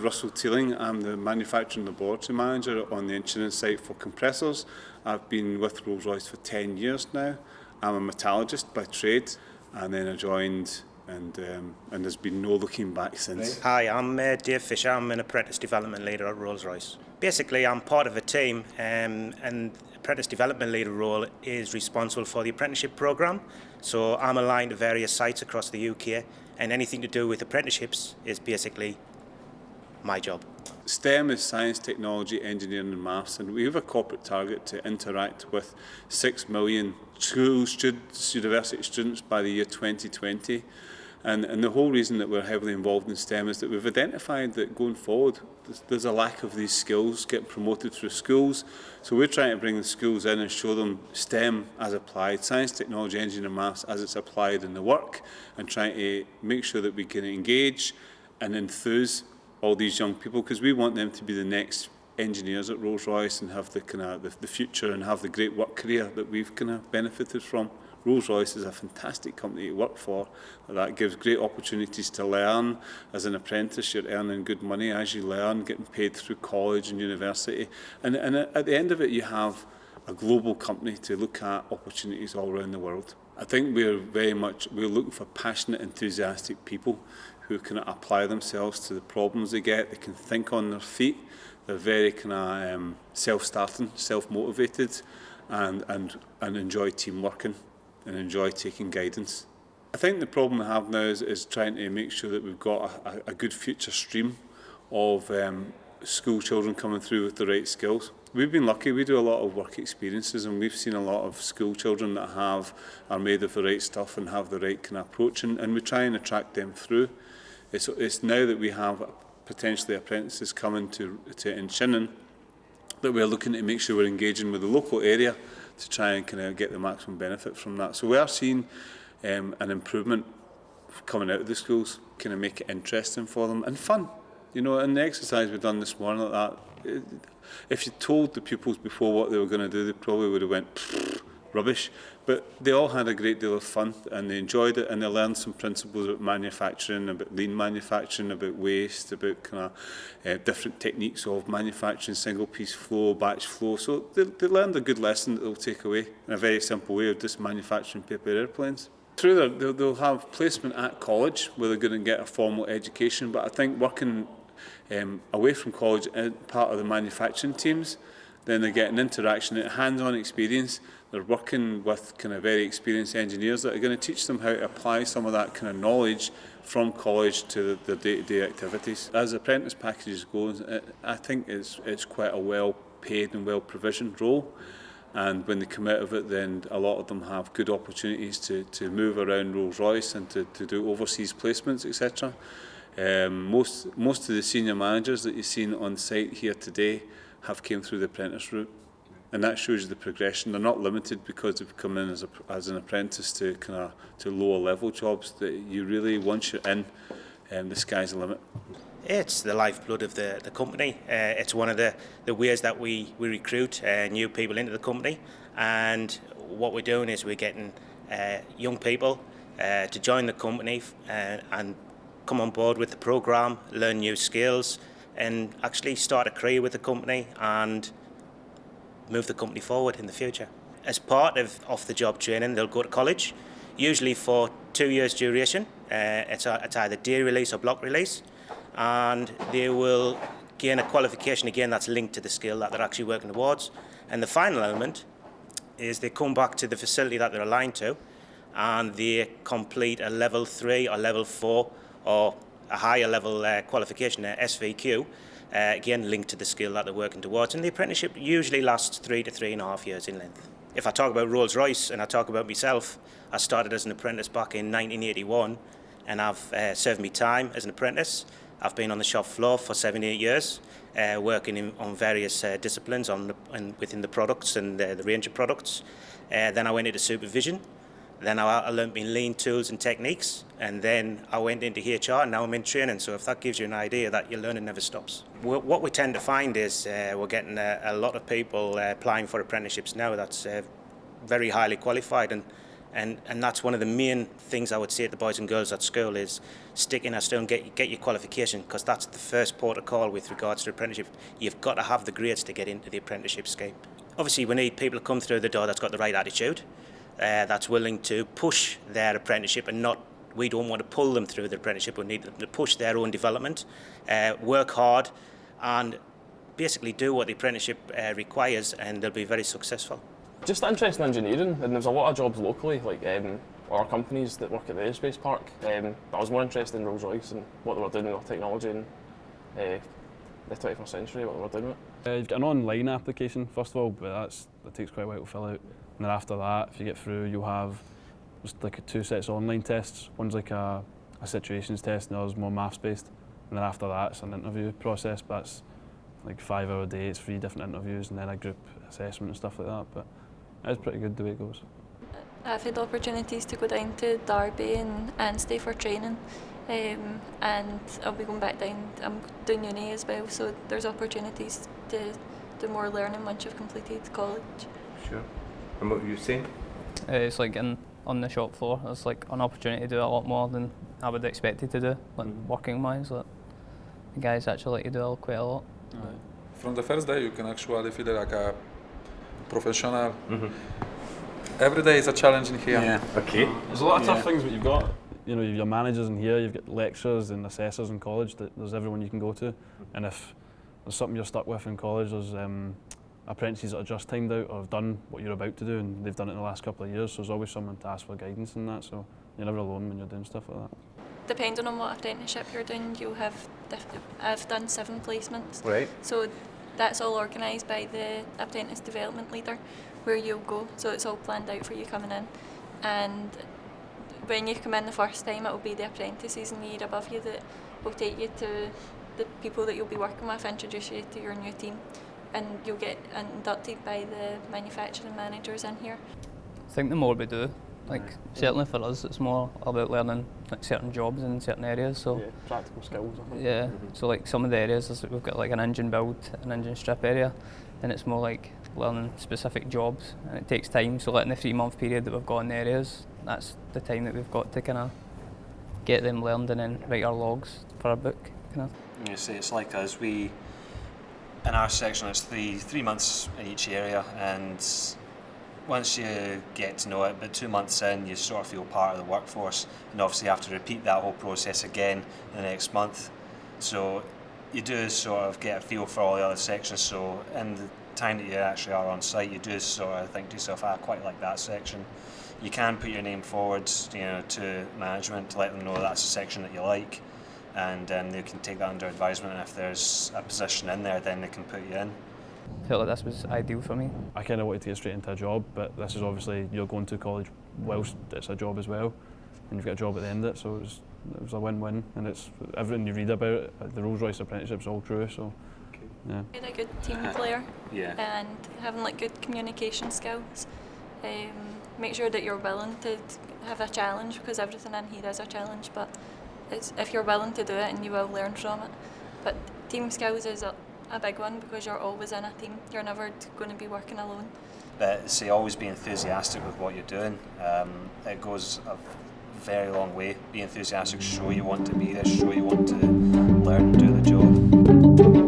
Russell Teeling. I'm the Manufacturing Laboratory Manager on the Inchinnin site for compressors. I've been with Rolls-Royce for 10 years now. I'm a metallurgist by trade, and then I joined and there's been no looking back since. Hi, I'm Dave Fisher. I'm an Apprentice Development Leader at Rolls-Royce. Basically, I'm part of a team, and Apprentice Development Leader role is responsible for the Apprenticeship Programme. So I'm aligned to various sites across the UK, and anything to do with apprenticeships is basically my job. STEM is science, technology, engineering and maths, and we have a corporate target to interact with 6 million school students, university students by the year 2020. And the whole reason that we're heavily involved in STEM is that we've identified that going forward there's a lack of these skills getting promoted through schools. So we're trying to bring the schools in and show them STEM as applied, science, technology, engineering and maths as it's applied in the work, and trying to make sure that we can engage and enthuse all these young people, because we want them to be the next engineers at Rolls-Royce and have the kind of the future and have the great work career that we've kind of benefited from. Rolls-Royce is a fantastic company to work for. That gives great opportunities to learn. As an apprentice, you're earning good money as you learn, getting paid through college and university. And at the end of it, you have a global company to look at opportunities all around the world. I think we're looking for passionate, enthusiastic people who can apply themselves to the problems they get. They can think on their feet. They're very kind of self-starting, self-motivated, and enjoy team working and enjoy taking guidance. I think the problem we have now is trying to make sure that we've got a good future stream of school children coming through with the right skills. We've been lucky. We do a lot of work experiences, and we've seen a lot of school children that are made of the right stuff and have the right kind of approach, and we try and attract them through. It's now that we have potentially apprentices coming to Inchinnin that we're looking to make sure we're engaging with the local area to try and kind of get the maximum benefit from that. So we are seeing an improvement coming out of the schools, kind of make it interesting for them and fun. You know, and the exercise we've done this morning like that, if you told the pupils before what they were going to do, they probably would have went rubbish. But they all had a great deal of fun and they enjoyed it, and they learned some principles about manufacturing, about lean manufacturing, about waste, about kind of different techniques of manufacturing, single piece flow, batch flow. So they learned a good lesson that they'll take away in a very simple way of just manufacturing paper airplanes. Through there, they'll have placement at college where they're going to get a formal education, but I think working away from college as part of the manufacturing teams, then they get an interaction, a hands-on experience. They're working with kind of very experienced engineers that are going to teach them how to apply some of that kind of knowledge from college to their day-to-day activities. As apprentice packages go, I think it's quite a well-paid and well-provisioned role. And when they come out of it, then a lot of them have good opportunities to move around Rolls-Royce and to do overseas placements, etc. Most of the senior managers that you've seen on site here today have came through the apprentice route, and that shows you the progression. They're not limited because they've come in as an apprentice to lower level jobs. That you really, once you're in, the sky's the limit. It's the lifeblood of the company. It's one of the ways that we recruit new people into the company, and what we're doing is we're getting young people to join the company and come on board with the programme, learn new skills, and actually start a career with the company and move the company forward in the future. As part of off-the-job training, they'll go to college, usually for 2 years duration. It's either day release or block release, and they will gain a qualification again that's linked to the skill that they're actually working towards. And the final element is they come back to the facility that they're aligned to, and they complete a level 3 or level 4 or a higher level qualification, SVQ, again linked to the skill that they're working towards. And the apprenticeship usually lasts 3 to 3.5 years in length. If I talk about Rolls-Royce and I talk about myself, I started as an apprentice back in 1981, and I've served my time as an apprentice. I've been on the shop floor for 7-8 years, working on various disciplines within the products and the range of products. Then I went into supervision. Then I learnt my lean tools and techniques, and then I went into HR, and now I'm in training. So if that gives you an idea that your learning never stops. What we tend to find is we're getting a lot of people applying for apprenticeships now that's very highly qualified, and And that's one of the main things I would say to the boys and girls at school is stick in a stone, get your qualification, because that's the first port of call with regards to apprenticeship. You've got to have the grades to get into the apprenticeship scheme. Obviously, we need people to come through the door that's got the right attitude, that's willing to push their apprenticeship and not, we don't want to pull them through the apprenticeship, we need them to push their own development, work hard and basically do what the apprenticeship requires, and they'll be very successful. Just interested in engineering, and there's a lot of jobs locally, like our companies that work at the aerospace park. But I was more interested in Royce and what they were doing with their technology in the 21st century, what they were doing with it. You've got an online application first of all, but that takes quite a while to fill out. And then after that, if you get through, you'll have just like 2 sets of online tests. One's like a situations test, and the other's more maths based. And then after that, it's an interview process, but that's like 5-hour day, it's 3 different interviews, and then a group assessment and stuff like that. But it's pretty good the way it goes. I've had opportunities to go down to Derby and stay for training, and I'll be going back down. I'm doing uni as well, so there's opportunities to do more learning once you've completed college. Sure. And what were you saying? It's like on the shop floor, there's like an opportunity to do a lot more than I would expect it to do, like working wise. Like, the guys actually like to do quite a lot. From the first day you can actually feel like a professional. Every day is a challenge in here. Yeah. Okay. There's a lot of tough things, but you've got, you've your managers in here, you've got lecturers and assessors in college, there's everyone you can go to. And if there's something you're stuck with in college, there's apprentices that are just timed out or have done what you're about to do, and they've done it in the last couple of years, so there's always someone to ask for guidance in that, so you're never alone when you're doing stuff like that. Depending on what apprenticeship you're doing, you'll have, I've done 7 placements. Right. So that's all organised by the apprentice development leader, where you'll go. So it's all planned out for you coming in. And when you come in the first time, it will be the apprentices in the year above you that will take you to the people that you'll be working with, introduce you to your new team, and you'll get inducted by the manufacturing managers in here. I think the more we do, like certainly for us, it's more about learning like certain jobs in certain areas. So Yeah, practical skills, I think. yeah, so like some of the areas is we've got like an engine build, an engine strip area, and it's more like learning specific jobs, and it takes time. So like in the 3-month period that we've got in the areas, that's the time that we've got to kind of get them learned and then write our logs for our book. Kind of. You see, it's like us. In our section, it's 3 months in each area, and once you get to know it, but 2 months in, you sort of feel part of the workforce, and obviously you have to repeat that whole process again the next month. So you do sort of get a feel for all the other sections. So in the time that you actually are on site, you do sort of think to yourself, I quite like that section. You can put your name forward, to management to let them know that's a section that you like, and they can take that under advisement. And if there's a position in there, then they can put you in. I felt like this was ideal for me. I kind of wanted to get straight into a job, but this is obviously, you're going to college whilst it's a job as well, and you've got a job at the end of it, so it was a win-win, and it's everything you read about it, the Rolls-Royce apprenticeship's all true, so yeah. You're a good team player, Yeah. and having like good communication skills. Make sure that you're willing to have a challenge, because everything in here is a challenge, but if you're willing to do it, and you will learn from it. But team skills is a big one, because you're always in a team. You're never going to be working alone. But see, always be enthusiastic with what you're doing. It goes a very long way. Be enthusiastic, show you want to be there, show you want to learn and do the job.